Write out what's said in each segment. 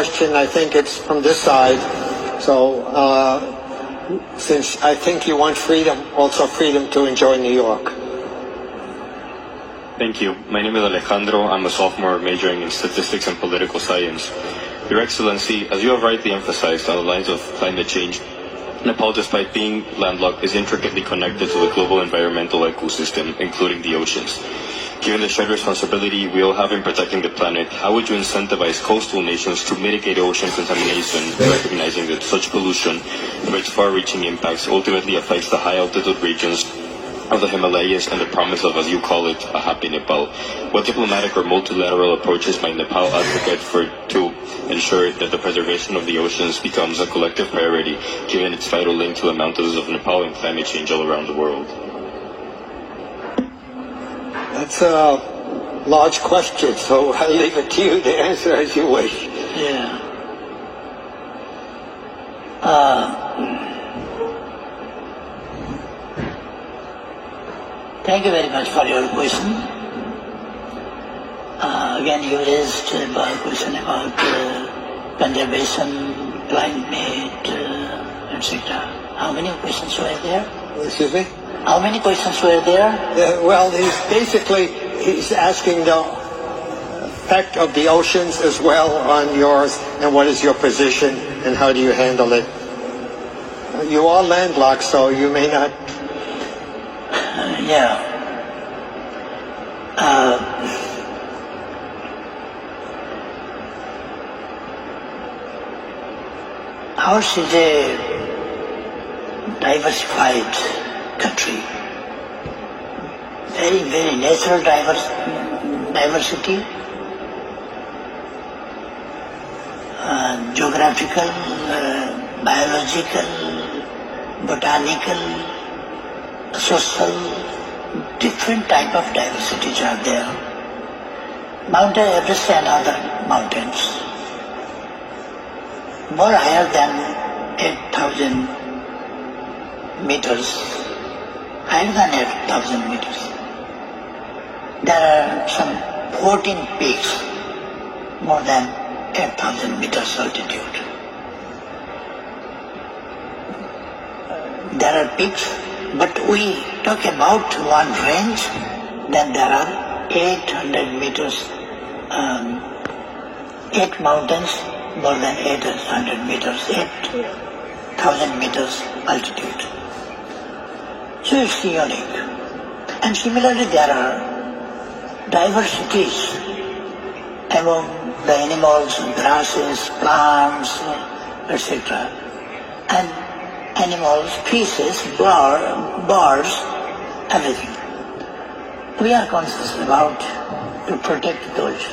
question. I think it's from this side. So, since I think you want freedom, also freedom to enjoy New York. Thank you. My name is Alejandro. I'm a sophomore majoring in statistics and political science. Your Excellency, as you have rightly emphasized on the lines of climate change, Nepal, despite being landlocked, is intricately connected to the global environmental ecosystem, including the oceans. Given the shared responsibility we all have in protecting the planet, how would you incentivize coastal nations to mitigate ocean contamination, recognizing that such pollution, with far-reaching impacts, ultimately affects the high-altitude regions of the Himalayas and the promise of, as you call it, a happy Nepal? What diplomatic or multilateral approaches might Nepal advocate for to ensure that the preservation of the oceans becomes a collective priority, given its vital link to the mountains of Nepal and climate change all around the world? That's a large question, so I'll leave it to you to answer as you wish. Yeah. Thank you very much for your question. Again, you raised a question about conservation, climate, etc. How many questions were there? Excuse me? How many questions were there? Well, he's asking the effect of the oceans as well on yours, and what is your position, and how do you handle it? You are landlocked, so you may not... Yeah. Ours is a diversified country. Very, very natural diversity, geographical, biological, botanical, social, different type of diversities are there. Mount Everest and other mountains, more higher than 8,000 meters, higher than 8,000 meters. There are some 14 peaks, more than 8,000 meters altitude. There are peaks, but we talk about one range, then there are 800 meters, 8 mountains, more than 800 meters, 8,000 meters altitude. So it's unique. And similarly, there are diversities among the animals, grasses, plants, etc. And animals, fishes, birds, everything. We are conscious about to protect those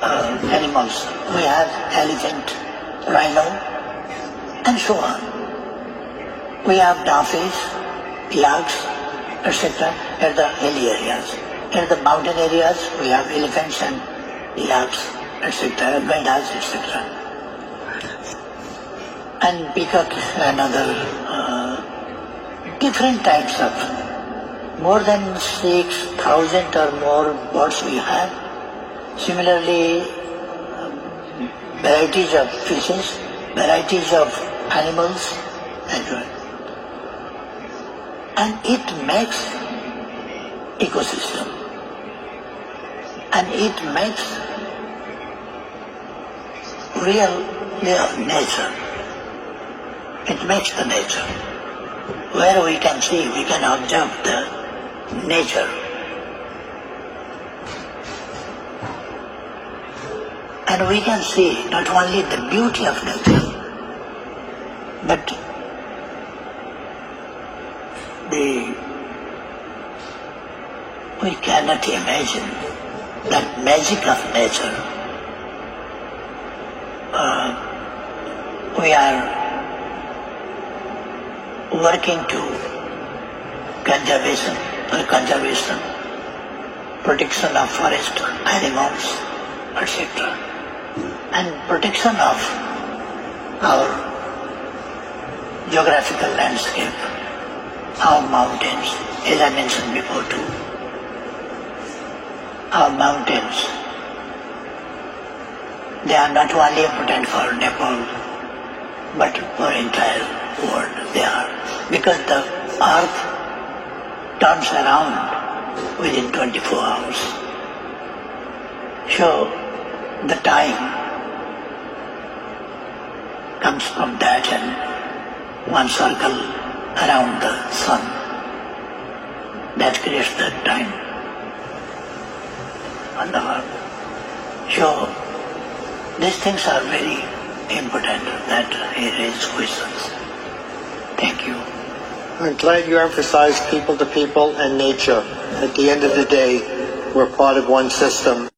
animals. We have elephant, rhino, and so on. We have donkeys, yaks, etc. at the hilly areas. In the mountain areas, we have elephants and yaks, etc., gandas, etc. And peacock and other different types of, more than 6,000 or more birds we have. Similarly, varieties of fishes, varieties of animals, and it makes ecosystem, and it makes real nature. It makes the nature. Where we can see, we can observe the nature. And we can see not only the beauty of nature, but we cannot imagine that magic of nature. We are working to conservation, protection of forest, animals, etc. And protection of our geographical landscape, our mountains, as I mentioned before too. Our mountains They are not only important for Nepal, but for entire world they are. Because the earth turns around within 24 hours. So the time comes from that and one circle around the sun. That creates the time on the earth. So these things are very important that he raised questions. Thank you. I'm glad you emphasized people to people and nature. At the end of the day, we're part of one system.